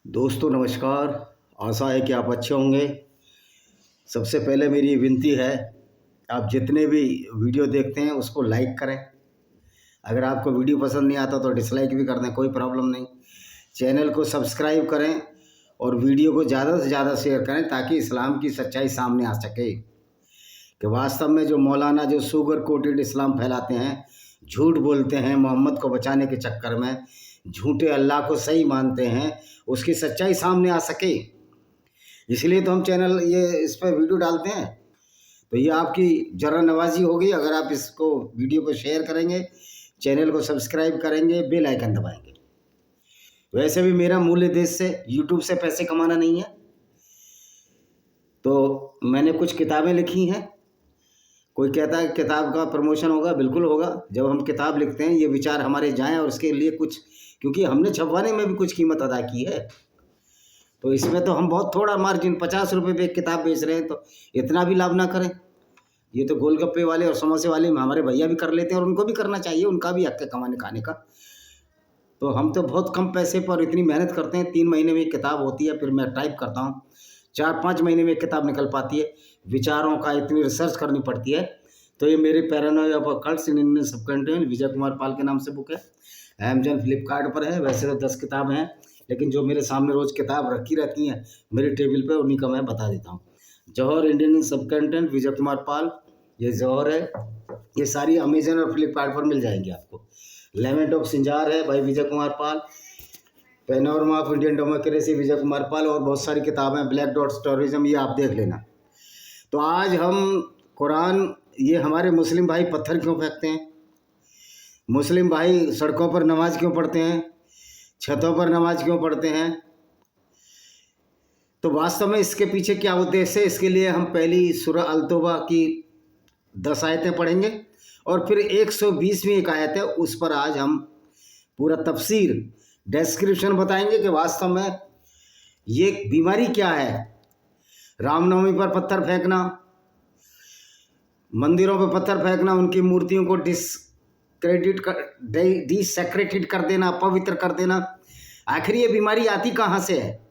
दोस्तों नमस्कार। आशा है कि आप अच्छे होंगे। सबसे पहले मेरी विनती है, आप जितने भी वीडियो देखते हैं उसको लाइक करें। अगर आपको वीडियो पसंद नहीं आता तो डिसलाइक भी कर दें, कोई प्रॉब्लम नहीं। चैनल को सब्सक्राइब करें और वीडियो को ज़्यादा से ज़्यादा शेयर करें ताकि इस्लाम की सच्चाई सामने आ सके कि वास्तव में जो मौलाना जो शुगर कोटेड इस्लाम फैलाते हैं, झूठ बोलते हैं मोहम्मद को बचाने के चक्कर में, झूठे अल्लाह को सही मानते हैं, उसकी सच्चाई सामने आ सके। इसलिए तो हम चैनल ये इस पर वीडियो डालते हैं। तो ये आपकी जरा नवाजी होगी अगर आप इसको वीडियो को शेयर करेंगे, चैनल को सब्सक्राइब करेंगे, बेल आइकन दबाएंगे। वैसे भी मेरा मूल उद्देश्य से यूट्यूब से पैसे कमाना नहीं है। तो मैंने कुछ किताबें लिखी हैं। कोई कहता है किताब का प्रमोशन होगा, बिल्कुल होगा। जब हम किताब लिखते हैं ये विचार हमारे जाएं और उसके लिए कुछ, क्योंकि हमने छपवाने में भी कुछ कीमत अदा की है, तो इसमें तो हम बहुत थोड़ा मार्जिन 50 रुपये पे एक किताब बेच रहे हैं, तो इतना भी लाभ ना करें। ये तो गोलगप्पे वाले और समोसे वाले हमारे भैया भी कर लेते हैं और उनको भी करना चाहिए, उनका भी हक है कमाने खाने का। तो हम तो बहुत कम पैसे पर इतनी मेहनत करते हैं। 3 महीने में एक किताब होती है, फिर मैं टाइप करता हूँ। 4-5 महीने में एक किताब निकल पाती है। विचारों का इतनी रिसर्च करनी पड़ती है। तो ये मेरे paranoia of occults in Indian subcontinent Vijay Kumar Pal के नाम से बुक है। अमेजन फ्लिपकार्ट पर है। वैसे तो 10 किताब हैं, लेकिन जो मेरे सामने रोज़ किताब रखी रहती हैं मेरी टेबल पे, उन्हीं का मैं बता देता हूँ। जौहर इंडियन सबकॉन्टिनेंट विजय कुमार पाल, ये जौहर है। ये सारी अमेजन और फ्लिपकार्ट पर मिल जाएंगी आपको। लेमेंट ऑफ सिंजार है भाई विजय कुमार पाल। पैनोरमा ऑफ इंडियन डेमोक्रेसी विजय कुमार पाल, और बहुत सारी किताबें, ब्लैक डॉट्स टेररिज्म, ये आप देख लेना। तो आज हम कुरान, ये हमारे मुस्लिम भाई पत्थर क्यों फेंकते हैं, मुस्लिम भाई सड़कों पर नमाज क्यों पढ़ते हैं, छतों पर नमाज क्यों पढ़ते हैं, तो वास्तव में इसके पीछे क्या उद्देश्य है। इसके लिए हम पहली सूरह अल तौबा की 10 आयतें पढ़ेंगे और फिर 120वीं एक आयत है, उस पर आज हम पूरा तफसीर डिस्क्रिप्शन बताएंगे कि वास्तव में ये बीमारी क्या है। रामनवमी पर पत्थर फेंकना, मंदिरों पर पत्थर फेंकना, उनकी मूर्तियों को डिसैक्रेटेड कर देना, पवित्र कर देना, आखिर ये बीमारी आती कहाँ से है।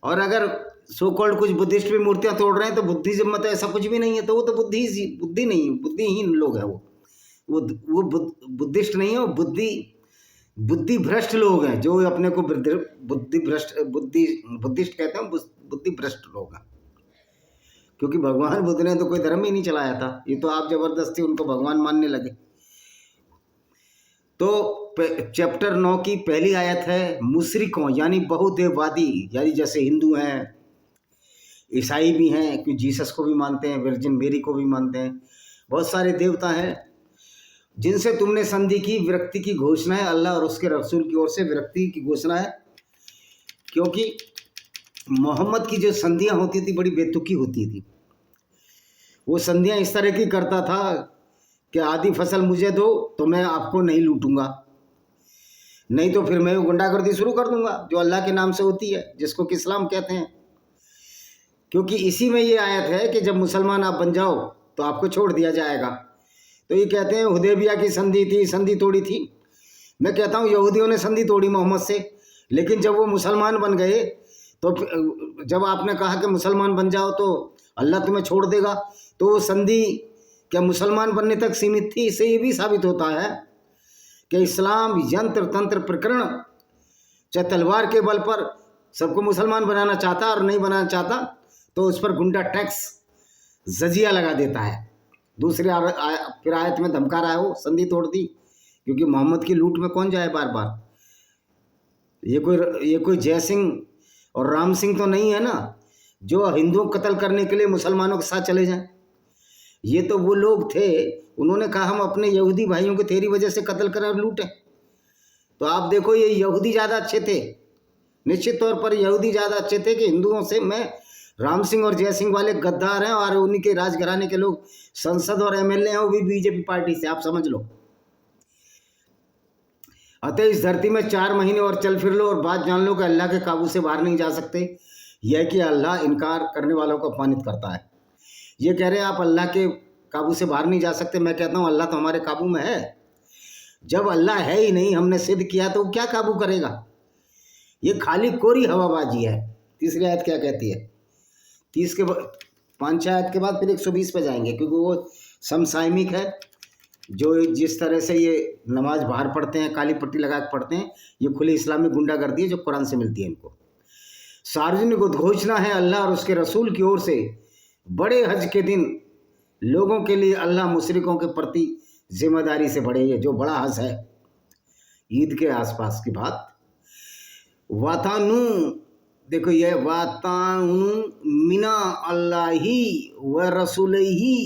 और अगर सो कॉल्ड कुछ बुद्धिस्ट भी मूर्तियाँ तोड़ रहे हैं तो बुद्धिज्म में तो ऐसा कुछ भी नहीं है, तो वो तो बुद्धि नहीं, बुद्धिहीन लोग हैं। वो बुद्धिस्ट नहीं है, वो बुद्धि भ्रष्ट लोग हैं, जो अपने को बुद्धिस्ट कहते हैं, बुद्धि भ्रष्ट लोग हैं। क्योंकि भगवान बुद्ध ने तो कोई धर्म ही नहीं चलाया था, ये तो आप जबरदस्ती उनको भगवान मानने लगे। तो चैप्टर 9 की पहली आयत है, मुशरिकों यानी बहुदेववादी, यानी जैसे हिंदू हैं, ईसाई भी हैं, क्योंकि जीसस को भी मानते हैं, वर्जिन मेरी को भी मानते हैं, बहुत सारे देवता हैं जिनसे तुमने संधि की, विरक्ति की घोषणा है। अल्लाह और उसके रसूल की ओर से विरक्ति की घोषणा है, क्योंकि मोहम्मद की जो संधियाँ होती थी बड़ी बेतुकी होती थी। वो संधियाँ इस तरह की करता था कि आधी फसल मुझे दो तो मैं आपको नहीं लूटूंगा, नहीं तो फिर मैं गुंडागर्दी शुरू कर दूंगा, जो अल्लाह के नाम से होती है, जिसको कि इस्लाम कहते हैं। क्योंकि इसी में ये आयत है कि जब मुसलमान आप बन जाओ तो आपको छोड़ दिया जाएगा। तो ये कहते हैं हुदैबिया की संधि थी, संधि तोड़ी थी। मैं कहता हूँ यहूदियों ने संधि तोड़ी मोहम्मद से, लेकिन जब वो मुसलमान बन गए तो जब आपने कहा कि मुसलमान बन जाओ तो अल्लाह तुम्हें छोड़ देगा, तो वो संधि क्या मुसलमान बनने तक सीमित थी। इससे ये भी साबित होता है कि इस्लाम यंत्र तंत्र प्रकरण, चाहे तलवार के बल पर सबको मुसलमान बनाना चाहता और नहीं बनाना चाहता तो उस पर गुंडा टैक्स जजिया लगा देता है। दूसरी फिर आयत में धमका रहा है, वो संधि तोड़ दी, क्योंकि मोहम्मद की लूट में कौन जाए बार बार। ये कोई जय सिंह और राम सिंह तो नहीं है ना, जो हिंदुओं को कत्ल करने के लिए मुसलमानों के साथ चले जाएं। ये तो वो लोग थे, उन्होंने कहा हम अपने यहूदी भाइयों को तेरी वजह से कत्ल करें और लूटें। तो आप देखो ये यहूदी ज़्यादा अच्छे थे, निश्चित तौर पर यहूदी ज़्यादा अच्छे थे कि हिंदुओं से। मैं राम सिंह और जय सिंह वाले गद्दार हैं और उन्हीं के राजघराने के लोग संसद और एमएलए हैं, वो भी बीजेपी पार्टी से, आप समझ लो। अतः इस धरती में 4 महीने और चल फिर लो और बात जान लो कि अल्लाह के काबू से बाहर नहीं जा सकते। यह कि अल्लाह इनकार करने वालों को अपमानित करता है। ये कह रहे हैं आप अल्लाह के काबू से बाहर नहीं जा सकते। मैं कहता हूँ अल्लाह तो हमारे काबू में है। जब अल्लाह है ही नहीं, हमने सिद्ध किया, तो क्या काबू करेगा। ये खाली कोरी हवाबाजी है। तीसरी आयत क्या कहती है? 30 के 5 आयत के बाद फिर 120 पे जाएंगे, क्योंकि वो समसामयिक है। जो जिस तरह से ये नमाज बाहर पढ़ते हैं, काली पट्टी लगा के पढ़ते हैं, ये खुली इस्लामी गुंडागर्दी है जो कुरान से मिलती है इनको। सार्वजनिक उद्घोषणा है अल्लाह और उसके रसूल की ओर से, बड़े हज के दिन लोगों के लिए अल्लाह मुशरिकों के प्रति जिम्मेदारी से बड़े, ये जो बड़ा हज है ईद के आसपास की बात। वातानु, देखो ये वातानु मिना अल्लाही व रसूलही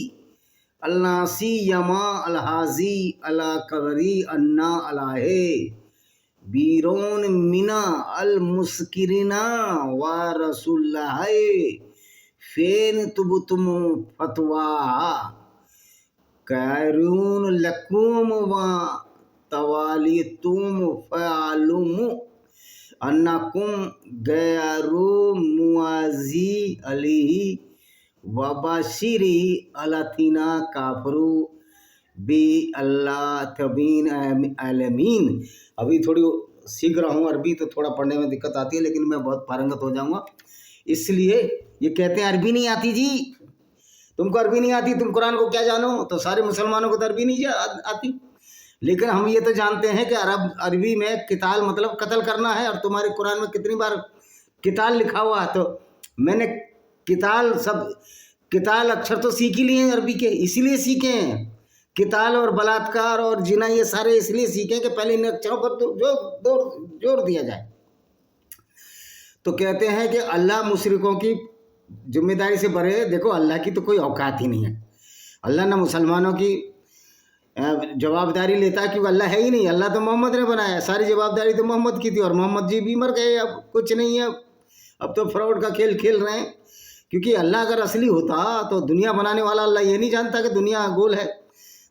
अल्लासी यमा अलहाजी अला कवरी अन्ना अलाहे बीरोन मिना अल मुस्किरिना व रसूल्लाह फेन तुबुतुम फतवा कैरून लकुम व तवाली तुम फ़ालुम अन्नकुम गैरू मुआजी अली वबाशिरी अलथीना काफरू बी अल्लाह तबीन अलमीन। अभी थोड़ी सीख रहा हूँ अरबी, तो थोड़ा पढ़ने में दिक्कत आती है, लेकिन मैं बहुत पारंगत हो जाऊँगा। इसलिए ये कहते हैं अरबी नहीं आती जी, तुमको अरबी नहीं आती, तुम कुरान को क्या जानो? तो सारे मुसलमानों को तो अरबी नहीं आती, लेकिन हम ये तो जानते हैं कि अरबी में किताल मतलब कत्ल करना है, और तुम्हारे कुरान में कितनी बार किताल लिखा हुआ है। तो मैंने किताल अक्षर तो सीख ही लिए हैं अरबी के, इसीलिए सीखे हैं। किताल और बलात्कार और जिना ये सारे इसलिए सीखे कि पहले इन अक्षरों पर तो जोर दिया जाए। तो कहते हैं कि अल्लाह मुशरिकों की जिम्मेदारी से बरे। देखो अल्लाह की तो कोई औकात ही नहीं है, अल्लाह ना मुसलमानों की जवाबदारी लेता है, क्योंकि अल्लाह है ही नहीं। अल्लाह तो मोहम्मद ने बनाया, सारी जवाबदारी तो मोहम्मद की थी, और मोहम्मद जी भी मर गए, अब कुछ नहीं है। अब तो फ्रॉड का खेल खेल रहे हैं, क्योंकि अल्लाह अगर असली होता तो दुनिया बनाने वाला अल्लाह ये नहीं जानता कि दुनिया गोल है।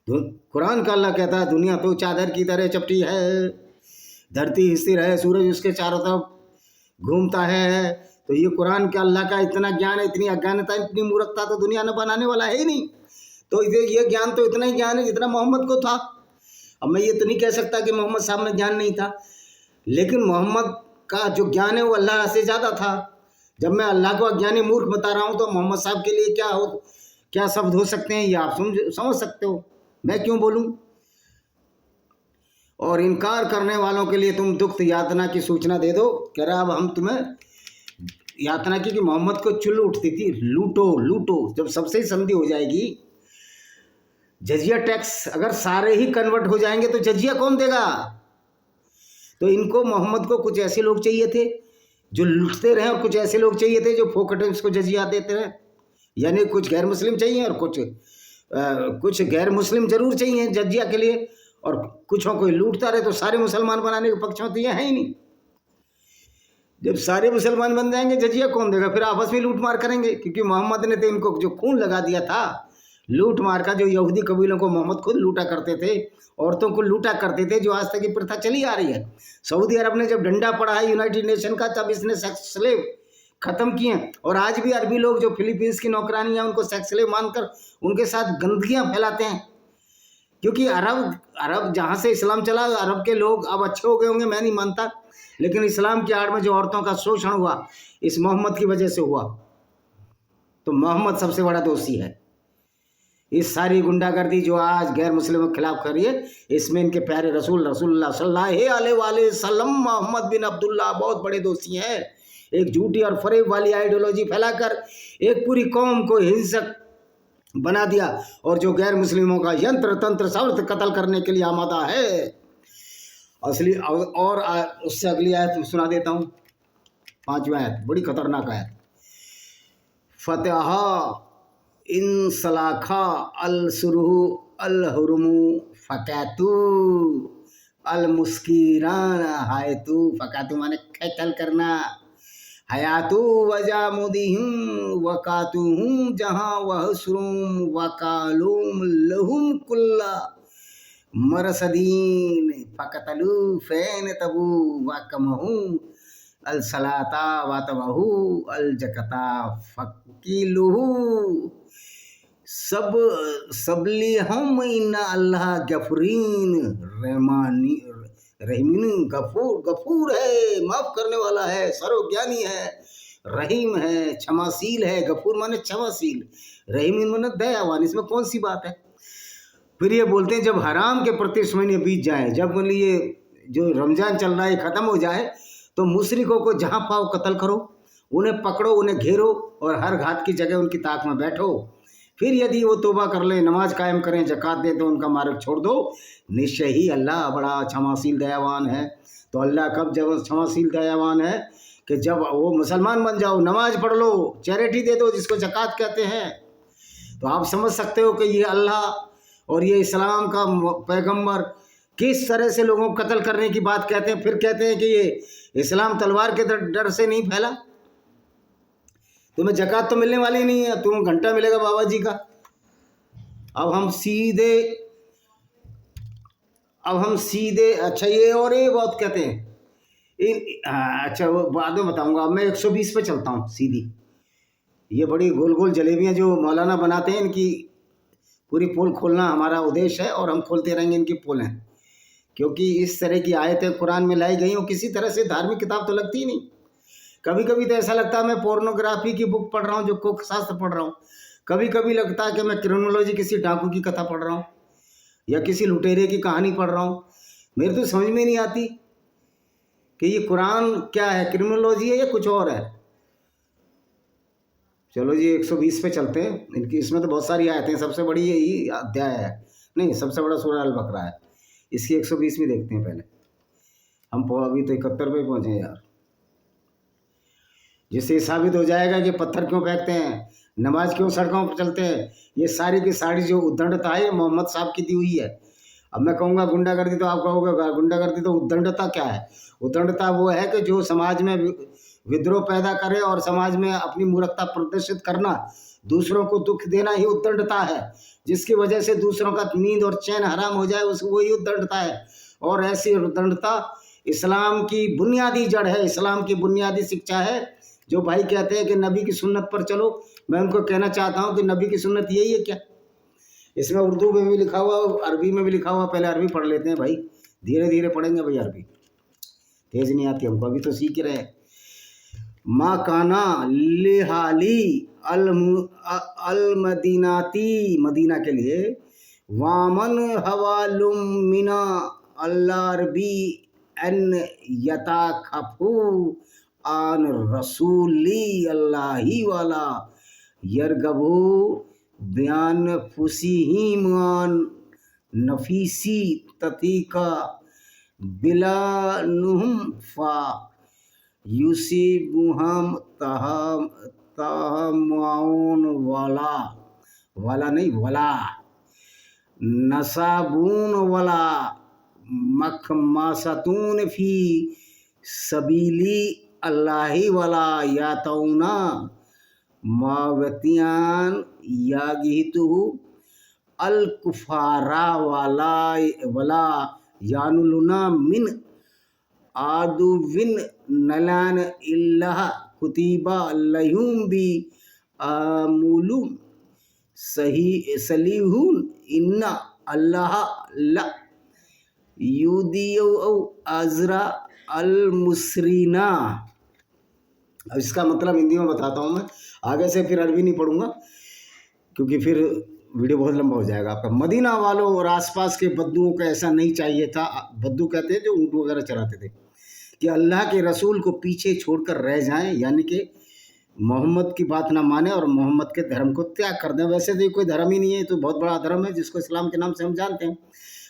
कुरान का अल्लाह कहता है दुनिया तो चादर की तरह चपटी है, धरती स्थिर है, सूरज उसके चारों तरफ घूमता है। तो ये कुरान के अल्लाह का इतना ज्ञान है, इतनी अज्ञानता, इतनी मूर्खता तो दुनिया ने बनाने वाला है ही नहीं। तो ये ज्ञान तो इतना ही ज्ञान है जितना मोहम्मद को था। अब मैं ये तो नहीं कह सकता कि मोहम्मद साहब में ज्ञान नहीं था, लेकिन मोहम्मद का जो ज्ञान है वो अल्लाह से ज़्यादा था। जब मैं अल्लाह को अज्ञानी मूर्ख बता रहा हूँ तो मोहम्मद साहब के लिए क्या शब्द हो सकते हैं, ये आप समझ सकते हो, मैं क्यों बोलूँ। और इनकार करने वालों के लिए तुम दुख यातना की सूचना दे दो। कह रहा अब हम तुम्हें यातना की कि मोहम्मद को चुल उठती थी, लूटो। जब सबसे ही संधि हो जाएगी, जजिया टैक्स अगर सारे ही कन्वर्ट हो जाएंगे तो जजिया कौन देगा? तो इनको मोहम्मद को कुछ ऐसे लोग चाहिए थे जो लूटते रहे, और कुछ ऐसे लोग चाहिए थे जो फोकट उसको जजिया देते रहे। यानी कुछ गैर मुस्लिम चाहिए और कुछ गैर मुस्लिम जरूर चाहिए जजिया के लिए, और कुछों को लूटता रहे। तो सारे मुसलमान बनाने के पक्ष में तो ये है ही नहीं। जब सारे मुसलमान बन जाएंगे जजिया कौन देगा? फिर आपस में लूट मार करेंगे, क्योंकि मोहम्मद ने तो इनको जो खून लगा दिया था लूट मार का। जो यहूदी कबीलों को मोहम्मद खुद लूटा करते थे, औरतों को लूटा करते थे, जो आज तक की प्रथा चली आ रही है। सऊदी अरब ने जब डंडा पड़ा है यूनाइटेड नेशन का, तब इसने सेक्स स्लेव खत्म किए। और आज भी अरबी लोग जो फिलीपींस की नौकरानी है उनको सेक्स स्लेव मानकर उनके साथ गंदगियां फैलाते हैं। क्योंकि अरब जहाँ से इस्लाम चला, अरब के लोग अब अच्छे हो गए होंगे, मैं नहीं मानता, लेकिन इस्लाम की आड़ में जो औरतों का शोषण हुआ इस मोहम्मद की वजह से हुआ। तो मोहम्मद सबसे बड़ा दोषी है। इस सारी गुंडागर्दी जो आज गैर मुस्लिमों के खिलाफ कर रही है, इसमें इनके प्यारे रसूलुल्लाह सल्लल्लाहु अलैहि वसल्लम मोहम्मद बिन अब्दुल्लाह बहुत बड़े दोषी हैं। एक झूठी और फरेब वाली आइडियोलॉजी फैलाकर एक पूरी कौम को हिंसक बना दिया, और जो गैर मुस्लिमों का यंत्र तंत्र सब कत्ल करने के लिए आमादा है। असली और उससे अगली आयत सुना देता हूँ, 5वीं आयत बड़ी खतरनाक आयत। फतहा इन सलाखा अल सुरहु अल हुरमु फकातु अल मुस्किरान हायतु। फकातु माने कत्ल करना, हयातु वजा मुदिहुम वकातुहुम जहाँ वहसरुम वकालुम लहुम कुल्ला मरसदीन फकतलु फैन तबु वकमहु अल सलाता वातबहु अल जकता फकीलुहु सबली हम इन्ना अल्लाह गफरीन रहीमीन, गफूर, गफूर है, माफ करने वाला है, सर्वज्ञानी है, रहीम है, क्षमाशील है। गफूर माने क्षमाशील, रहीमीन माने दयावान। इसमें कौन सी बात है? फिर ये बोलते हैं जब हराम के प्रति महीने बीत जाए, जब बोले ये जो रमजान चल रहा है ख़त्म हो जाए, तो मुशरिकों को जहाँ पाओ कत्ल करो, उन्हें पकड़ो, उन्हें घेरो और हर घात की जगह उनकी ताक में बैठो। फिर यदि वो तौबा कर ले, नमाज कायम करें, ज़कात दे तो उनका मार्ग छोड़ दो। निश्चय ही अल्लाह बड़ा क्षमाशील दयावान है। तो अल्लाह कब जब क्षमाशील दयावान है कि जब वो मुसलमान बन जाओ, नमाज पढ़ लो, चैरिटी दे दो जिसको ज़कात कहते हैं। तो आप समझ सकते हो कि ये अल्लाह और ये इस्लाम का पैगंबर किस तरह से लोगों को कत्ल करने की बात कहते हैं। फिर कहते हैं कि ये इस्लाम तलवार के डर से नहीं फैला। तुम्हें ज़कात तो मिलने वाली नहीं है, तुम्हें घंटा मिलेगा बाबा जी का। अब हम सीधे अच्छा ये और ये बात कहते हैं अच्छा वो बाद में बताऊंगा। अब मैं 120 पे चलता हूँ सीधी। ये बड़ी गोल गोल जलेबियाँ जो मौलाना बनाते हैं, इनकी पूरी पोल खोलना हमारा उद्देश्य है और हम खोलते रहेंगे इनकी पोलें, क्योंकि इस तरह की आयतें कुरान में लाई गई और किसी तरह से धार्मिक किताब तो लगती ही नहीं। कभी कभी तो ऐसा लगता है मैं पोर्नोग्राफी की बुक पढ़ रहा हूँ, जो कुक शास्त्र पढ़ रहा हूँ। कभी कभी लगता है कि मैं क्रिमिनोलॉजी किसी डाकू की कथा पढ़ रहा हूँ या किसी लुटेरे की कहानी पढ़ रहा हूँ। मेरे तो समझ में नहीं आती कि ये कुरान क्या है, क्रिमिनोलॉजी है या कुछ और है। चलो जी 120 पे चलते हैं। इनकी इसमें तो बहुत सारी आयतें हैं, सबसे बड़ी यही अध्याय है, नहीं सबसे बड़ा सूरह अल बकरा है। इसकी 120 में देखते हैं पहले। हम अभी तो 71 पे पहुँचे यार। जिससे साबित हो जाएगा कि पत्थर क्यों फेंकते हैं, नमाज क्यों सड़कों पर चलते हैं। ये सारी की सारी जो उद्दंडता है मोहम्मद साहब की दी हुई है। अब मैं कहूँगा गुंडागर्दी, तो आप कहोगे गुंडागर्दी, तो उद्दंडता क्या है? उद्दंडता वो है कि जो समाज में विद्रोह पैदा करे और समाज में अपनी मूर्खता प्रदर्शित करना, दूसरों को दुख देना ही उद्दंडता है। जिसकी वजह से दूसरों का नींद और चैन हराम हो जाए, उसको वही उद्दंडता है। और ऐसी उद्दंडता इस्लाम की बुनियादी जड़ है, इस्लाम की बुनियादी शिक्षा है। जो भाई कहते हैं कि नबी की सुन्नत पर चलो, मैं उनको कहना चाहता हूँ कि नबी की सुन्नत यही है क्या? इसमें उर्दू में भी लिखा हुआ, अरबी में भी लिखा हुआ। पहले अरबी पढ़ लेते हैं भाई, धीरे धीरे पढ़ेंगे भाई। अरबी तेज नहीं आती हमको, अभी तो सीख रहे हैं। मा काना लिहाली अल मदीनाती, मदीना के लिए, वामन हवालुम मिना अल्लाह रबी एन यता खफू आन रसूली अल्लाही वाला यरगबू बयान फुसीहीमान नफीसी ततीका बिलानुहम फा यूसीबुहम तहमाउन वाला नहीं वला नसाबून वला मखमासतून फी सबीली अल्लाही वाला यातौना मावतियान यागितु अल कुफारा वाला यानुलुना मिन आदुविन नलान इल्लाह कुतिबा लहुम बी आमुलुम सही सलीहुन इन्ना अल्लाह ला यूदियो अजरा अल मुसरीना। अब इसका मतलब हिंदी में बताता हूँ मैं, आगे से फिर अरबी नहीं पढ़ूंगा क्योंकि फिर वीडियो बहुत लंबा हो जाएगा आपका। मदीना वालों और आसपास के बद्दुओं को ऐसा नहीं चाहिए था। बद्दू कहते हैं जो ऊँट वगैरह चराते थे, कि अल्लाह के रसूल को पीछे छोड़कर रह जाएं, यानी कि मोहम्मद की बात ना माने और मोहम्मद के धर्म को त्याग कर दें। वैसे तो कोई धर्म ही नहीं है, तो बहुत बड़ा धर्म है जिसको इस्लाम के नाम से हम जानते हैं।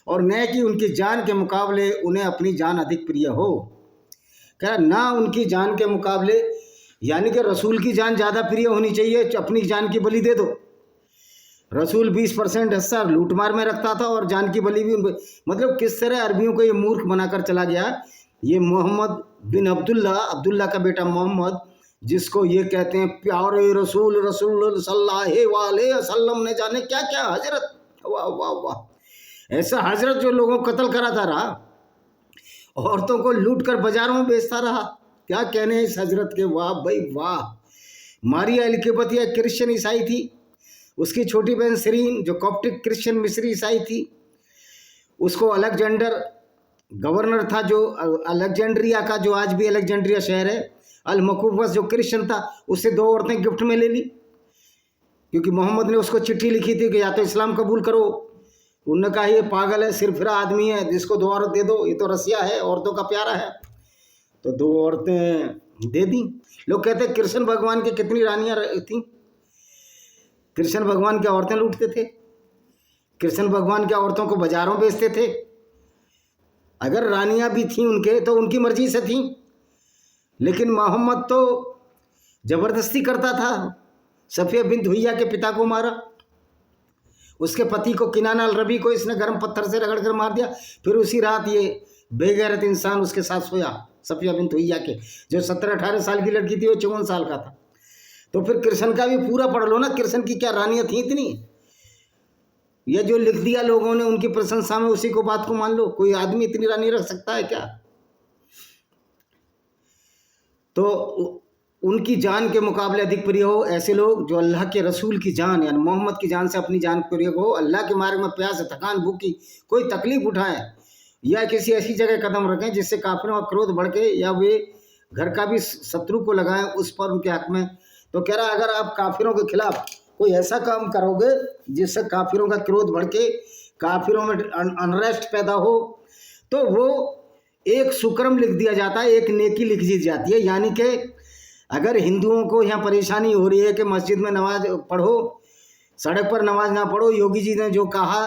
और न कि उनकी जान के मुकाबले उन्हें अपनी जान अधिक प्रिय हो। क्या ना उनकी जान के मुकाबले, यानी कि रसूल की जान ज़्यादा प्रिय होनी चाहिए, अपनी जान की बलि दे दो। रसूल 20% हिस्सा लूटमार में रखता था और जान की बलि भी मतलब किस तरह अरबियों को ये मूर्ख बनाकर चला गया। ये मोहम्मद बिन अब्दुल्ला का बेटा मोहम्मद, जिसको ये कहते हैं प्यारे रसूल सल्लल्लाहु अलैहि वसल्लम, ने जाने क्या क्या हजरत, वाह वाह वाह, ऐसा हजरत जो लोगों को कत्ल कराता रहा, औरतों को लूट कर बाजारों में बेचता रहा। क्या कहने हैं इस हजरत के, वाह भाई वाह। मारिया एलिकबतिया क्रिश्चियन ईसाई थी, उसकी छोटी बहन सरीन जो कॉप्टिक क्रिश्चियन मिस्री ईसाई थी, उसको अलेक्जेंडर गवर्नर था जो अलेक्जेंड्रिया का, जो आज भी अलेक्जेंड्रिया शहर है, अल मकूफस जो क्रिश्चियन था, उससे 2 औरतें गिफ्ट में ले ली, क्योंकि मोहम्मद ने उसको चिट्ठी लिखी थी कि या तो इस्लाम कबूल करो। उन्होंने कहा ये पागल है, सिरफिरा आदमी है, जिसको 2 औरत दे दो, ये तो रसिया है, औरतों का प्यारा है। तो 2 औरतें दे दी। लोग कहते हैं कृष्ण भगवान की कितनी रानियां थी। कृष्ण भगवान क्या औरतें लूटते थे? कृष्ण भगवान क्या औरतों को बाजारों बेचते थे? अगर रानियां भी थीं उनके तो उनकी मर्जी से थीं, लेकिन मोहम्मद तो जबरदस्ती करता था। सफिया बिन्त हुय्या के पिता को मारा, उसके पति को किनान अल रबी को इसने गर्म पत्थर से रगड़ कर मार दिया। फिर उसी रात ये बेगैरत इंसान उसके साथ सोया, सफिया बिन्त हुय्या के, जो 17-18 साल की लड़की थी, वो 54 साल का था। तो फिर कृष्ण का भी पूरा पढ़ लो ना, कृष्ण की क्या रानियां थी इतनी? ये जो लिख दिया लोगों ने उनकी प्रशंसा में, उसी को बात को मान लो। कोई आदमी इतनी रानी रख सकता है क्या? तो उनकी जान के मुकाबले अधिक प्रिय हो ऐसे लोग जो अल्लाह के रसूल की जान यानी मोहम्मद की जान से अपनी जान प्रिय हो, अल्लाह के मार्ग में प्यास, थकान, भूख की कोई तकलीफ उठाएं या किसी ऐसी जगह कदम रखें जिससे काफिरों का क्रोध बढ़ के या वे घर का भी शत्रु को लगाएं उस पर उनके हक में। तो कह रहा अगर आप काफिरों के खिलाफ कोई ऐसा काम करोगे जिससे काफिरों का क्रोध बढ़ के काफिरों में अनरेस्ट पैदा हो, तो वो एक सुकर्म लिख दिया जाता है, एक नेकी लिख दी जाती है। यानी कि अगर हिंदुओं को यहाँ परेशानी हो रही है कि मस्जिद में नमाज पढ़ो, सड़क पर नमाज ना पढ़ो, योगी जी ने जो कहा,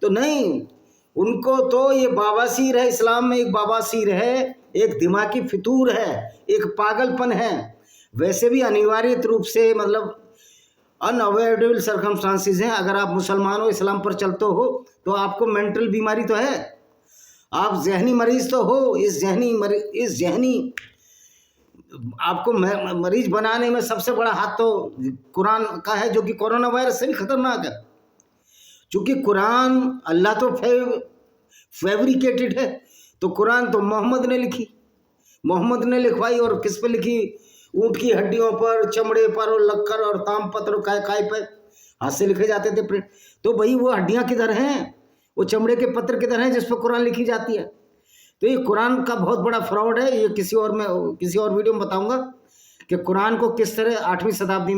तो नहीं, उनको तो ये बाबासीर है, इस्लाम में एक बाबासीर है, एक दिमागी फितूर है, एक पागलपन है। वैसे भी अनिवार्य रूप से मतलब अनअवॉइडेबल सर्कमस्टांसिस हैं। अगर आप मुसलमान हो, इस्लाम पर चलते हो, तो आपको मेंटल बीमारी तो है, आप जहनी मरीज तो हो। इस जहनी आपको मरीज बनाने में सबसे बड़ा हाथ तो कुरान का है, जो कि कोरोना वायरस से भी खतरनाक है। चूँकि कुरान अल्लाह तो फैब्रिकेटेड है, तो कुरान तो मोहम्मद ने लिखी, मोहम्मद ने लिखवाई। और किस पे लिखी? ऊँट की हड्डियों पर, चमड़े पर और लक्कर और ताम पत्र और काय पर हाथ से लिखे जाते थे प्रिंट। तो भाई वो हड्डियाँ किधर हैं? वो चमड़े के पत्र किधर हैं जिस पर कुरान लिखी जाती है? तो ये कुरान का बहुत बड़ा फ्रॉड है। ये किसी और वीडियो में बताऊंगा कि कुरान को किस तरह 8वीं शताब्दी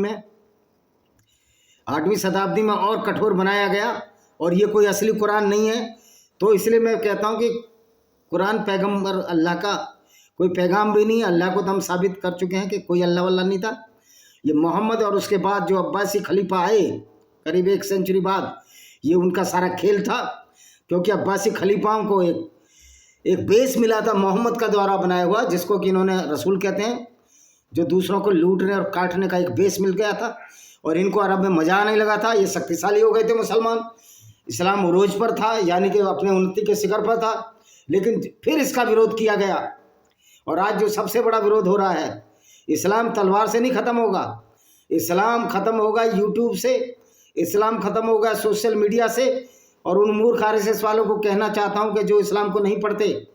में और कठोर बनाया गया, और ये कोई असली कुरान नहीं है। तो इसलिए मैं कहता हूँ कि कुरान पैगंबर अल्लाह का कोई पैगाम भी नहीं है। अल्लाह को तो हम साबित कर चुके हैं कि कोई अल्लाह वल्लाह नहीं था। ये मोहम्मद और उसके बाद जो अब्बासी खलीफा आए करीब 1 सेंचुरी बाद, ये उनका सारा खेल था। क्योंकि अब्बासी खलीफाओं को एक बेस मिला था मोहम्मद का द्वारा बनाया हुआ, जिसको कि इन्होंने रसूल कहते हैं, जो दूसरों को लूटने और काटने का एक बेस मिल गया था। और इनको अरब में मजा आने लगा था, ये शक्तिशाली हो गए थे मुसलमान, इस्लाम उरोज पर था, यानी कि अपने उन्नति के शिखर पर था। लेकिन फिर इसका विरोध किया गया, और आज जो सबसे बड़ा विरोध हो रहा है, इस्लाम तलवार से नहीं ख़त्म होगा, इस्लाम ख़त्म होगा यूट्यूब से, इस्लाम ख़त्म होगा सोशल मीडिया से। और उन मूर्ख आरएसएस वालों को कहना चाहता हूं कि जो इस्लाम को नहीं पढ़ते,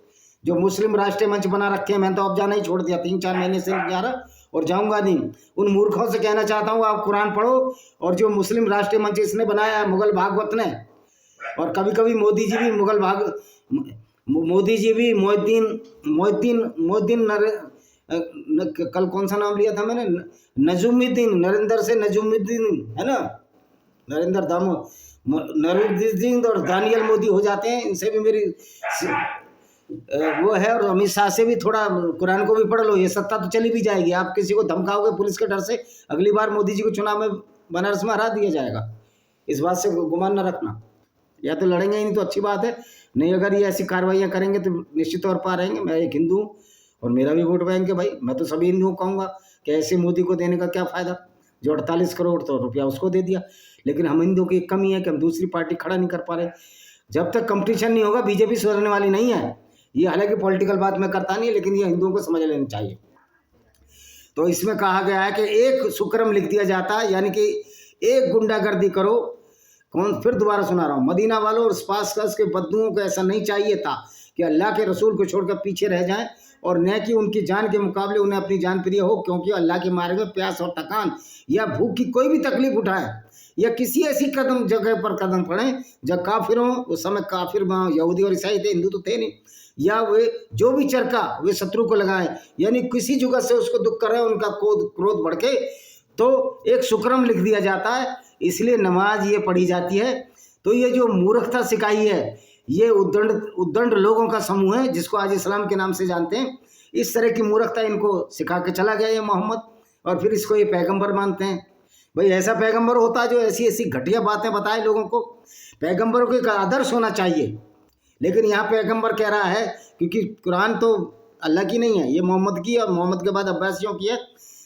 जो मुस्लिम राष्ट्रीय मंच बना रखे हैं, मैंने तो अब जाना ही छोड़ दिया, 3-4 महीने से जा रहा और जाऊंगा नहीं। उन मूर्खों से कहना चाहता हूं आप कुरान पढ़ो, और जो मुस्लिम राष्ट्रीय मंच इसने बनाया है मुगल भागवत ने, और कभी कभी मोदी जी भी मोहद्दीन कल कौन सा नाम लिया था मैंने, नजुमुद्दीन, नरेंद्र से नजुमुद्दीन है ना, नरुद्दीन और दानियल मोदी हो जाते हैं। इनसे भी मेरी वो है, और अमित शाह से भी थोड़ा कुरान को भी पढ़ लो, ये सत्ता तो चली भी जाएगी। आप किसी को धमकाओगे पुलिस के डर से, अगली बार मोदी जी को चुनाव में बनारस में हरा दिया जाएगा, इस बात से गुमान न रखना। या तो लड़ेंगे ही नहीं तो अच्छी बात है, नहीं अगर ये ऐसी कार्रवाइयाँ करेंगे तो निश्चित तौर पर रहेंगे। मैं एक हिंदू हूँ और मेरा भी वोट बैंक है भाई, मैं तो सभी हिंदुओं को कहूँगा कि ऐसे मोदी को देने का क्या फ़ायदा, जो 48 करोड़ तो रुपया उसको दे दिया। लेकिन हम हिंदुओं की एक कमी है कि हम दूसरी पार्टी खड़ा नहीं कर पा रहे। जब तक कंपटीशन नहीं होगा बीजेपी सुधरने वाली नहीं है। ये हालांकि पॉलिटिकल बात मैं करता नहीं, लेकिन ये हिंदुओं को समझ लेनी चाहिए। तो इसमें कहा गया है कि एक सुकर्म लिख दिया जाता है, यानी कि एक गुंडागर्दी करो। फिर दोबारा सुना रहा हूँ, मदीना वालों और पास के बद्दुओं को ऐसा नहीं चाहिए था कि अल्लाह के रसूल को छोड़कर पीछे रह जाएं, और न कि उनकी जान के मुकाबले उन्हें अपनी जान प्रिय हो, क्योंकि अल्लाह के मार्ग में प्यास और थकान या भूख की कोई भी तकलीफ उठाए, या किसी ऐसी जगह पर कदम पड़े जब काफिर हों। उस समय काफिर यहूदी और ईसाई थे, हिंदू तो थे नहीं। या वे जो भी चरका वे शत्रु को लगाएं, यानी किसी जुगत से उसको दुख कर रहे हैं, उनका क्रोध बढ़ के तो एक शुक्रम लिख दिया जाता है, इसलिए नमाज ये पढ़ी जाती है। तो ये जो मूर्खता सिखाई है, ये उद्दंड लोगों का समूह है जिसको आज इस्लाम के नाम से जानते हैं। इस तरह की मूर्खता इनको सिखा के चला गया ये मोहम्मद, और फिर इसको ये पैगंबर मानते हैं। भाई ऐसा पैगंबर होता है जो ऐसी ऐसी घटिया बातें बताए लोगों को। पैगंबर को एक आदर्श होना चाहिए, लेकिन यहाँ पैगंबर कह रहा है, क्योंकि कुरान तो अल्लाह की नहीं है, ये मोहम्मद की और मोहम्मद के बाद अब्बासियों की है।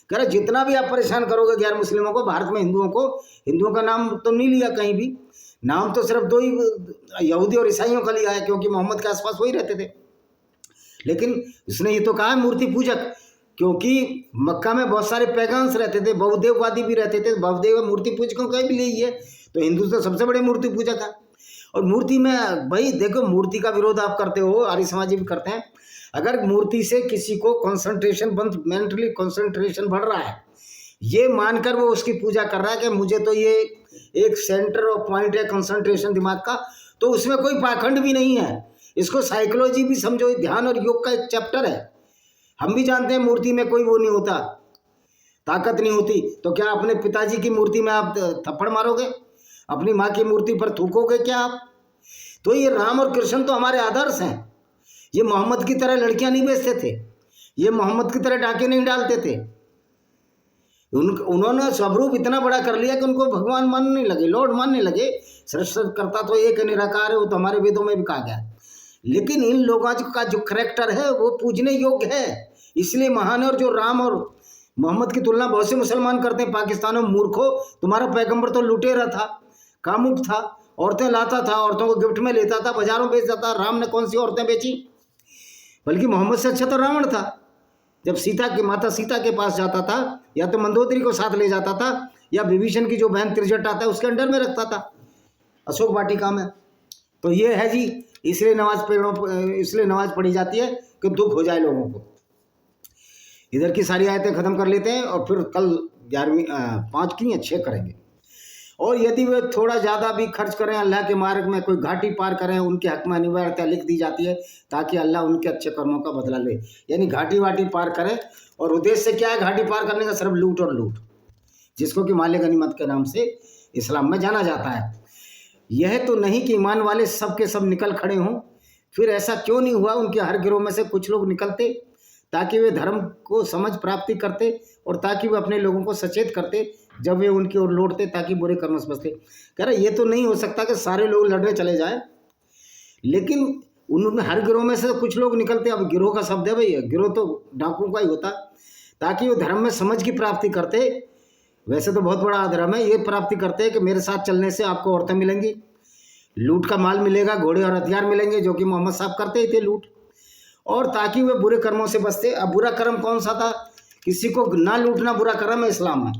कह रहे जितना भी आप परेशान करोगे गैर मुस्लिमों को, भारत में हिंदुओं का नाम तो नहीं लिया कहीं भी, नाम तो सिर्फ 2 ही यहूदी और ईसाइयों का लिया है, क्योंकि मोहम्मद के आसपास वही रहते थे। लेकिन उसने ये तो कहा है मूर्ति पूजक, क्योंकि मक्का में बहुत सारे पैगंस रहते थे, बहुदेववादी भी रहते थे, बहुदेव मूर्ति पूजकों का भी यही है। तो हिंदू तो सबसे बड़े मूर्ति पूजक है। और मूर्ति में भाई देखो, मूर्ति का विरोध आप करते हो, आर्य समाजी भी करते हैं। अगर मूर्ति से किसी को मेंटली कंसंट्रेशन बढ़ रहा है, ये मानकर वो उसकी पूजा कर रहा है कि मुझे तो ये एक सेंटर ऑफ पॉइंट है कंसंट्रेशन दिमाग का, तो उसमें कोई पाखंड भी नहीं है। इसको साइकोलॉजी भी समझो, ध्यान और योग का एक चैप्टर है। हम भी जानते हैं मूर्ति में कोई वो नहीं होता, ताकत नहीं होती। तो क्या अपने पिताजी की मूर्ति में आप थप्पड़ मारोगे? अपनी माँ की मूर्ति पर थूकोगे क्या आप? तो ये राम और कृष्ण तो हमारे आदर्श हैं। ये मोहम्मद की तरह लड़कियां नहीं बेचते थे, ये मोहम्मद की तरह डाके नहीं डालते थे। उन्होंने स्वरूप इतना बड़ा कर लिया कि उनको भगवान मानने लगे, लॉर्ड मानने लगे। सृष्टिकर्ता तो एक निराकार है, वो तो हमारे वेदों में भी कहा गया। लेकिन इन लोगों का जो करैक्टर है वो पूजने योग्य है, इसलिए महान है। और जो राम और मोहम्मद की तुलना बहुत से मुसलमान करते हैं। पाकिस्तान में मूर्खों, तुम्हारा पैगंबर तो लुटेरा था, कामुक था, औरतें लाता था, औरतों को गिफ्ट में लेता था, बाजारों बेचता था। राम ने कौन सी औरतें बेची? बल्कि मोहम्मद से अच्छा तो रावण था। जब माता सीता के पास जाता था, या तो मंदोदरी को साथ ले जाता था, या विभीषण की जो बहन त्रिजटा था उसके अंडर में रखता था, अशोक वाटिका में। तो ये है जी, इसलिए नमाज पढ़ी जाती है कि दुख हो जाए लोगों को। इधर की सारी आयतें खत्म कर लेते हैं और फिर कल 5 की 6 करेंगे। और यदि वे थोड़ा ज़्यादा भी खर्च करें अल्लाह के मार्ग में, कोई घाटी पार करें, उनके हक में अनिवार्यता लिख दी जाती है ताकि अल्लाह उनके अच्छे कर्मों का बदला ले। यानी घाटी वाटी पार करें, और उद्देश्य क्या है घाटी पार करने का? सिर्फ लूट और लूट, जिसको कि माले गनीमत के नाम से इस्लाम में जाना जाता है। यह तो नहीं कि ईमान वाले सब के सब निकल खड़े हों। फिर ऐसा क्यों नहीं हुआ? उनके हर गिरोह में से कुछ लोग निकलते ताकि वे धर्म को समझ प्राप्ति करते, और ताकि वे अपने लोगों को सचेत करते जब वे उनकी ओर लौटते, ताकि बुरे कर्म से बचते। कह रहे ये तो नहीं हो सकता कि सारे लोग लड़ने चले जाए, लेकिन उनमें हर गिरोह में से कुछ लोग निकलते। अब गिरोह का शब्द है भाई, गिरोह तो डाकुओं का ही होता, ताकि वो धर्म में समझ की प्राप्ति करते। वैसे तो बहुत बड़ा अधर्म है, ये प्राप्ति करते हैं कि मेरे साथ चलने से आपको औरतें मिलेंगी, लूट का माल मिलेगा, घोड़े और हथियार मिलेंगे, जो कि मोहम्मद साहब करते ही थे लूट, और ताकि वे बुरे कर्मों से बचते। अब बुरा कर्म कौन सा था? किसी को ना लूटना बुरा कर्म है इस्लाम में।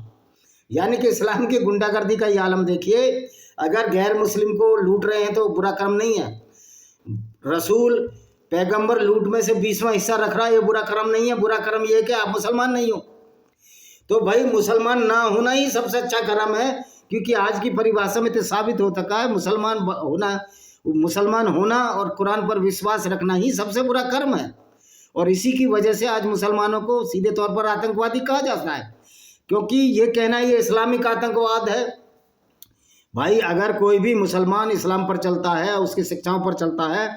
यानी कि इस्लाम की गुंडागर्दी का ये आलम देखिए। अगर गैर मुस्लिम को लूट रहे हैं तो बुरा कर्म नहीं है। रसूल पैगंबर लूट में से 20वां हिस्सा रख रहा है, ये बुरा कर्म नहीं है। बुरा कर्म ये है कि आप मुसलमान नहीं हो। तो भाई मुसलमान ना होना ही सबसे अच्छा कर्म है, क्योंकि आज की परिभाषा में तो साबित हो सका है मुसलमान होना और कुरान पर विश्वास रखना ही सबसे बुरा कर्म है। और इसी की वजह से आज मुसलमानों को सीधे तौर पर आतंकवादी कहा जाता है, क्योंकि ये कहना ये इस्लामिक आतंकवाद है। भाई अगर कोई भी मुसलमान इस्लाम पर चलता है, उसकी शिक्षाओं पर चलता है,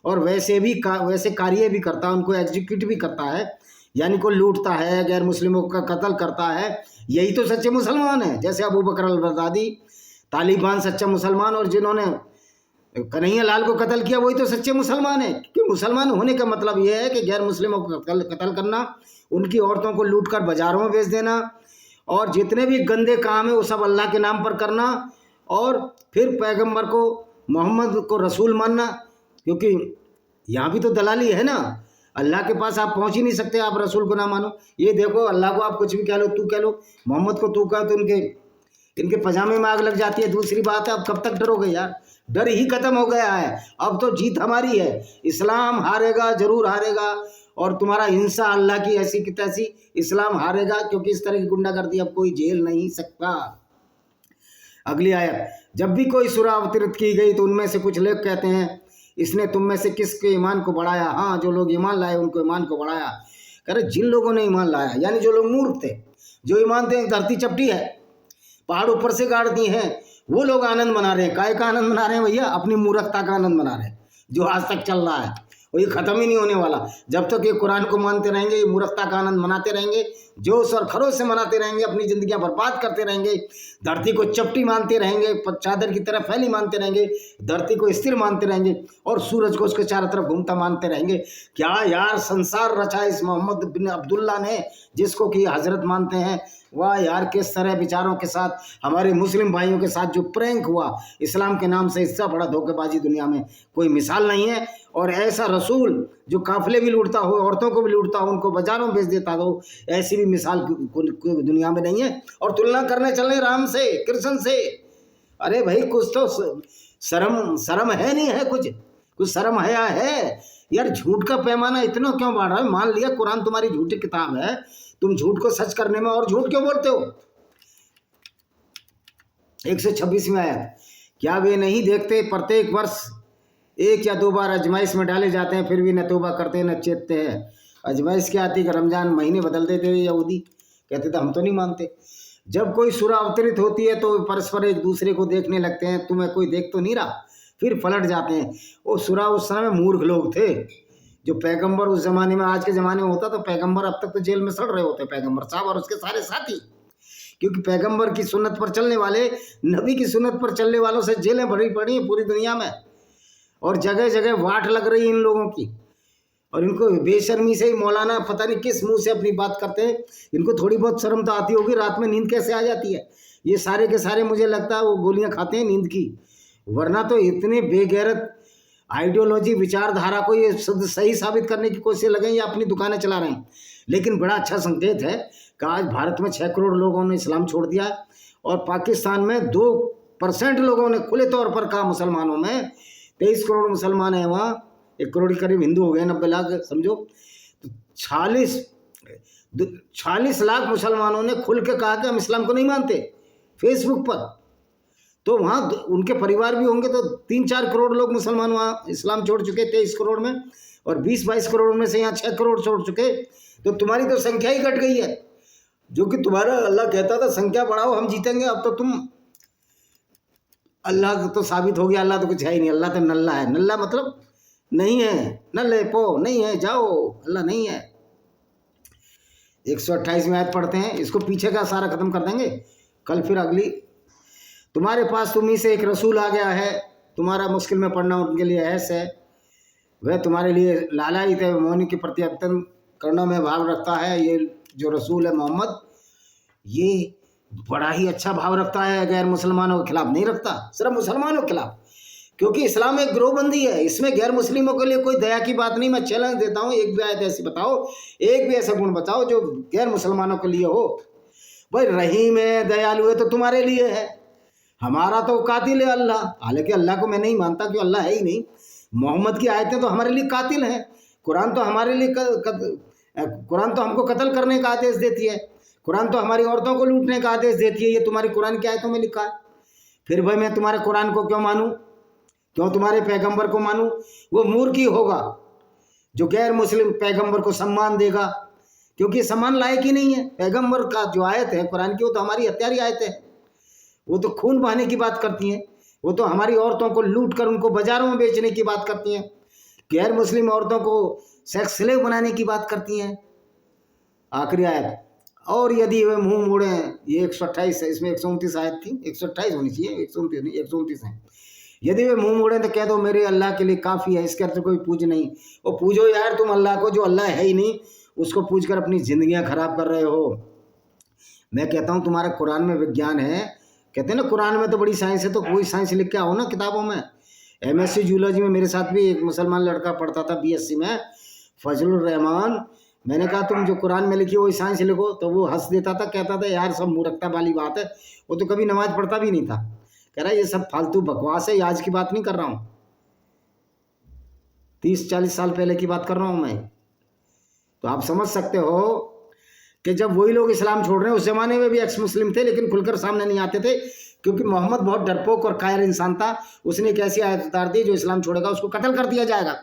और वैसे कार्य भी करता है, उनको एग्जीक्यूट भी करता है, यानी को लूटता है, गैर मुस्लिमों का कत्ल करता है, यही तो सच्चे मुसलमान है। जैसे अबू बकर अल-बगदादी, तालिबान सच्चा मुसलमान, और जिन्होंने कन्हैया लाल को कत्ल किया वही तो सच्चे मुसलमान है। क्योंकि मुसलमान होने का मतलब यह है कि गैर मुस्लिमों को कत्ल करना, उनकी औरतों को लूट कर बाजारों में बेच देना, और जितने भी गंदे काम है वो सब अल्लाह के नाम पर करना, और फिर पैगंबर को, मोहम्मद को रसूल मानना। क्योंकि यहाँ भी तो दलाली है ना, अल्लाह के पास आप पहुँच ही नहीं सकते, आप रसूल को ना मानो। ये देखो, अल्लाह को आप कुछ भी कह लो, तू कह लो, मोहम्मद को तू कह तो इनके पजामे में आग लग जाती है। दूसरी बात है, अब कब तक डरोगे यार? डर ही खत्म हो गया है, अब तो जीत हमारी है। इस्लाम हारेगा, जरूर हारेगा, और तुम्हारा हिंसा अल्लाह की ऐसी की तैसी, इस्लाम हारेगा, क्योंकि इस तरह की गुंडागर्दी अब कोई झेल नहीं सकता। अगली आयत, जब भी कोई सूरा अवतरित की गई तो उनमें से कुछ लोग कहते हैं इसने तुम में से किसके ईमान को बढ़ाया? हाँ, जो लोग ईमान लाए उनको ईमान को बढ़ाया। कह रहे जिन लोगों ने ईमान लाया, यानी जो लोग मूर्ख थे, जो ईमान थे धरती चपटी है, पहाड़ ऊपर से गाड़ दिए हैं, वो लोग आनंद मना रहे हैं। काय का आनंद मना रहे हैं भैया? अपनी मूर्खता का आनंद मना रहे हैं, जो आज तक चल रहा है और ये खत्म ही नहीं होने वाला। जब तक ये कुरान को मानते रहेंगे, ये मूर्खता का आनंद मनाते रहेंगे, जोश और खरोश से मनाते रहेंगे, अपनी जिंदगियां बर्बाद करते रहेंगे, धरती को चपटी मानते रहेंगे, चादर की तरह फैली मानते रहेंगे, धरती को स्थिर मानते रहेंगे और सूरज को उसके चारों तरफ घूमता मानते रहेंगे। क्या यार संसार रचा इस मोहम्मद बिन अब्दुल्ला ने, जिसको कि हजरत मानते हैं। वाह यार, किस तरह विचारों के साथ हमारे मुस्लिम भाइयों के साथ जो प्रैंक हुआ इस्लाम के नाम से, इससे बड़ा धोखेबाजी दुनिया में कोई मिसाल नहीं है। और ऐसा रसूल जो काफिले भी लूटता हो, औरतों को भी लूटता हो, उनको बाजारों में बेच देता हो, ऐसी भी मिसाल दुनिया में नहीं है। और तुलना करने चले राम से, कृष्ण से। अरे भाई, कुछ तो शर्म है नहीं है? कुछ शर्म हया है यार? झूठ का पैमाना इतना क्यों बढ़ रहा है? मान लिया कुरान तुम्हारी झूठी किताब है, तुम झूठ को सच करने में और झूठ क्यों बोलते हो? 126 आयत, क्या वे नहीं देखते प्रत्येक वर्ष 1 या 2 बार आजमाइश में डाले जाते हैं, फिर भी न तौबा करते न चेतते हैं। आजमाइश क्या आती कि रमजान महीने बदल देते थे यहूदी, कहते थे हम तो नहीं मानते। जब कोई सूरा अवतरित होती है तो परस्पर एक दूसरे को देखने लगते हैं, तुम्हें कोई देख तो नहीं रहा, फिर पलट जाते हैं। वो सूरा उस समय मूर्ख लोग थे, जो पैगंबर उस जमाने में, आज के ज़माने में होता तो पैगंबर अब तक तो जेल में सड़ रहे होते, पैगंबर साहब और उसके सारे साथी। क्योंकि पैगंबर की सुन्नत पर चलने वाले, नबी की सुन्नत पर चलने वालों से जेलें भरी पड़ी हैं पूरी दुनिया में, और जगह जगह वाट लग रही है इन लोगों की। और इनको बेशर्मी से ही मौलाना पता नहीं किस मुंह से अपनी बात करते हैं। इनको थोड़ी बहुत शर्म तो आती होगी, रात में नींद कैसे आ जाती है? ये सारे के सारे मुझे लगता है वो गोलियां खाते हैं नींद की, वरना तो इतने बेगैरत आइडियोलॉजी विचारधारा को ये सही साबित करने की कोशिश लगे या अपनी दुकानें चला रहे हैं। लेकिन बड़ा अच्छा संकेत है कि आज भारत में 6 करोड़ लोगों ने इस्लाम छोड़ दिया और पाकिस्तान में 2% लोगों ने खुले तौर पर कहा, मुसलमानों में 23 करोड़ मुसलमान हैं, वहाँ 1 करोड़ के करीब हिंदू हो गए, 90 लाख समझो, तो 46 लाख मुसलमानों ने खुल के कहा कि हम इस्लाम को नहीं मानते फेसबुक पर। तो वहाँ उनके परिवार भी होंगे, तो 3-4 करोड़ लोग मुसलमान वहाँ इस्लाम छोड़ चुके 23 करोड़ में, और 20-22 करोड़ में से यहाँ 6 करोड़ छोड़ चुके। तो तुम्हारी तो संख्या ही घट गई है, जो कि तुम्हारा अल्लाह कहता था संख्या बढ़ाओ हम जीतेंगे। अब तो तुम, अल्लाह तो साबित हो गया अल्लाह तो कुछ है ही नहीं, अल्लाह तो नल्ला है। नल्ला मतलब नहीं है, नल्ले पो नहीं है, जाओ, अल्लाह नहीं है। 128 में आयत पढ़ते हैं, इसको पीछे का सारा खत्म कर देंगे कल, फिर अगली। तुम्हारे पास तुम्ही से एक रसूल आ गया है, तुम्हारा मुश्किल में पड़ना उनके लिए ऐस है, वह तुम्हारे लिए लालायित है, मौनी के प्रति अत्यंत करना में भाव रखता है। ये जो रसूल है मोहम्मद, ये बड़ा ही अच्छा भाव रखता है, गैर मुसलमानों के खिलाफ नहीं रखता, सिर्फ मुसलमानों के खिलाफ। क्योंकि इस्लाम एक गिरोहबंदी है, इसमें गैर मुस्लिमों के लिए कोई दया की बात नहीं। मैं चैलेंज देता हूँ, एक भी आयत ऐसी बताओ, एक भी ऐसा गुण बताओ जो गैर मुसलमानों के लिए हो। भाई रहीम है, दयालु है, तो तुम्हारे लिए है, हमारा तो कातिल है अल्लाह। हालांकि अल्लाह को मैं नहीं मानता कि अल्लाह है ही नहीं। मोहम्मद की आयतें तो हमारे लिए कातिल हैं, कुरान तो हमारे लिए कुरान तो हमको कत्ल करने का आदेश देती है, कुरान तो हमारी औरतों को लूटने का आदेश देती है। ये तुम्हारी कुरान की आयतों में लिखा है। फिर भाई मैं तुम्हारे कुरान को क्यों मानूं, क्यों तुम्हारे पैगंबर को मानूं? वो मूर्ख ही होगा जो गैर मुस्लिम पैगंबर को सम्मान देगा, क्योंकि सम्मान लायक ही नहीं है। पैगंबर का जो आयत है कुरान की, वो तो हमारी हत्यारी आयत है, वो तो खून बहाने की बात करती हैं, वो तो हमारी औरतों को लूट कर उनको बाजारों में बेचने की बात करती हैं, गैर मुस्लिम औरतों को सेक्स स्लेव बनाने की बात करती हैं। आखिरी आयत, और यदि वे मुंह मोड़े, ये 128 है, इसमें 129 आयत थी, 128 होनी चाहिए, 129 नहीं, 129 है। यदि वे मुंह मोड़े तो कह दो मेरे अल्लाह के लिए काफ़ी है, इसके अर्थ कोई पूज नहीं। वो पूजो यार तुम अल्लाह को, जो अल्लाह है ही नहीं, उसको पूज कर अपनी जिंदगियां खराब कर रहे हो। मैं कहता हूँ तुम्हारे कुरान में विज्ञान है, कहते हैं ना कुरान में तो बड़ी साइंस है, तो कोई साइंस लिख के आओ ना किताबों में। MSc जूलॉजी में मेरे साथ भी एक मुसलमान लड़का पढ़ता था BSc में, फजलुर रहमान। मैंने कहा तुम जो कुरान में लिखी वही साइंस लिखो, तो वो हंस देता था, कहता था यार सब मूर्खता वाली बात है, वो तो कभी नमाज पढ़ता भी नहीं था। कह रहा है ये सब फालतू बकवास है, आज की बात नहीं कर रहा हूँ, 30-40 साल पहले की बात कर रहा हूँ मैं। तो आप समझ सकते हो कि जब वही लोग इस्लाम छोड़ रहे हैं, उस जमाने में भी एक्स मुस्लिम थे लेकिन खुलकर सामने नहीं आते थे, क्योंकि मोहम्मद बहुत डरपोक और कायर इंसान था। उसने एक ऐसी आयत उतार दी, जो इस्लाम छोड़ेगा उसको कत्ल कर दिया जाएगा।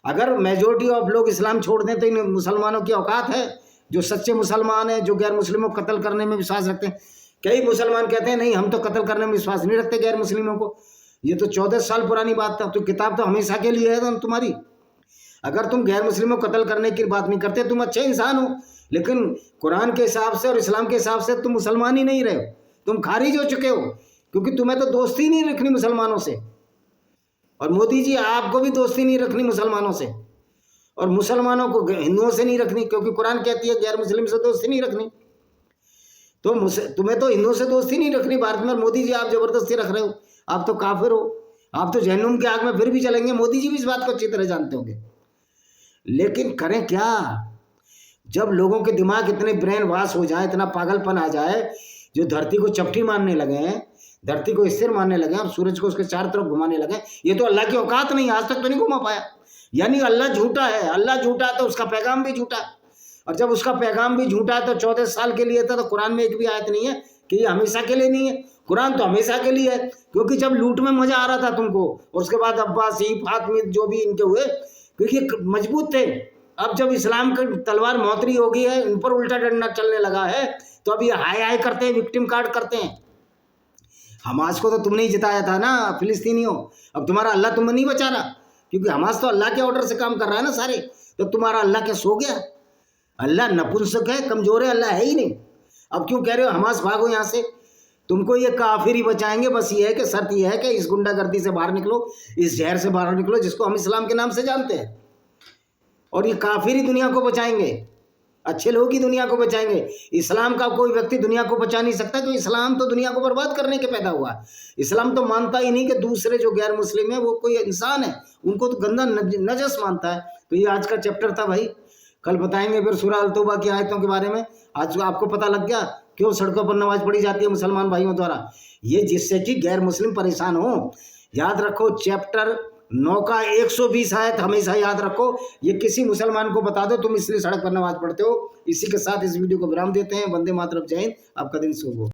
अगर मेजोरिटी ऑफ लोग इस्लाम छोड़ दें तो इन मुसलमानों की औकात है? जो सच्चे मुसलमान हैं, जो गैर मुस्लिमों को कत्ल करने में विश्वास रखते हैं। कई मुसलमान कहते हैं नहीं, हम तो कत्ल करने में विश्वास नहीं रखते गैर मुस्लिमों को। ये तो 14 साल पुरानी बात था। तो किताब तो हमेशा के लिए है तुम्हारी। अगर तुम गैर मुस्लिमों को कत्ल करने की बात नहीं करते, तुम अच्छे इंसान हो, लेकिन कुरान के हिसाब से और इस्लाम के हिसाब से तुम मुसलमान ही नहीं रहे हो, तुम खारिज हो चुके हो, क्योंकि तुम्हें तो दोस्ती नहीं रखनी मुसलमानों से। और मोदी जी, आपको भी दोस्ती नहीं रखनी मुसलमानों से, और मुसलमानों को हिंदुओं से नहीं रखनी, क्योंकि कुरान कहती है गैर मुस्लिम से दोस्ती नहीं रखनी। तो तुम्हें तो हिंदुओं से दोस्ती नहीं रखनी भारत में। मोदी जी, आप जबरदस्ती रख रहे हो, आप तो काफिर हो, आप तो जहन्नुम की आग में फिर भी चलेंगे। मोदी जी भी इस बात को अच्छी तरह जानते होंगे। लेकिन करें क्या? जब लोगों के दिमाग इतने ब्रेन वॉश हो जाए, इतना पागलपन आ जाए, जो धरती को चपटी मारने लगे हैं, धरती को स्थिर मारने लगे और सूरज को उसके चारों तरफ घुमाने लगे, ये तो अल्लाह की औकात नहीं, आज तक तो नहीं घुमा पाया। यानी अल्लाह झूठा है। अल्लाह झूठा है तो उसका पैगाम भी झूठा है, और जब उसका पैगाम भी झूठा है तो 14 साल के लिए था, तो कुरान में एक भी आयत नहीं है कि ये हमेशा के लिए नहीं है। कुरान तो हमेशा के लिए है, क्योंकि जब लूट में मजा आ रहा था तुमको, और उसके बाद अब्बासी फातमी जो भी इनके हुए, क्योंकि मजबूत थे। अब जब इस्लाम की तलवार मोहतरी हो गई है, इन पर उल्टा डंडा चलने लगा है, तो अब ये हाय हाय करते हैं, विक्टिम कार्ड करते हैं। हमास को तो तुमने ही जिताया था ना, फिलिस्तीनियों। अब तुम्हारा अल्लाह तुम्हें नहीं बचा रहा, क्योंकि हमास तो अल्लाह के ऑर्डर से काम कर रहा है ना सारे। तो तुम्हारा अल्लाह क्या सो गया? अल्लाह नपुंसक है, कमजोर है, अल्लाह है ही नहीं। अब क्यों कह रहे हो हमास भागो यहाँ से? तुमको ये काफिर ही बचाएंगे। बस ये है कि शर्त ये है कि इस गुंडागर्दी से बाहर निकलो, इस जहर से बाहर निकलो जिसको हम इस्लाम के नाम से जानते हैं, और ये काफिर ही दुनिया को बचाएंगे, अच्छे लोग ही दुनिया को बचाएंगे। इस्लाम का कोई व्यक्ति दुनिया को बचा नहीं सकता, क्योंकि इस्लाम तो दुनिया को बर्बाद करने के पैदा हुआ। इस्लाम तो मानता ही नहीं कि दूसरे जो गैर मुस्लिम है वो कोई इंसान है, उनको तो गंदा नजस मानता है। तो ये आज का चैप्टर था भाई। कल बताएंगे फिर सूरह अल तौबा की आयतों के बारे में। आज आपको पता लग गया क्यों सड़कों पर नमाज पढ़ी जाती है मुसलमान भाइयों द्वारा, ये जिससे कि गैर मुस्लिम परेशान हो। याद रखो, चैप्टर 9 का 120 आयत हमेशा याद रखो। ये किसी मुसलमान को बता दो तुम इसलिए सड़क पर नमाज पढ़ते हो। इसी के साथ इस वीडियो को विराम देते हैं। वंदे मातरम, जय हिंद। आपका दिन शुभ हो।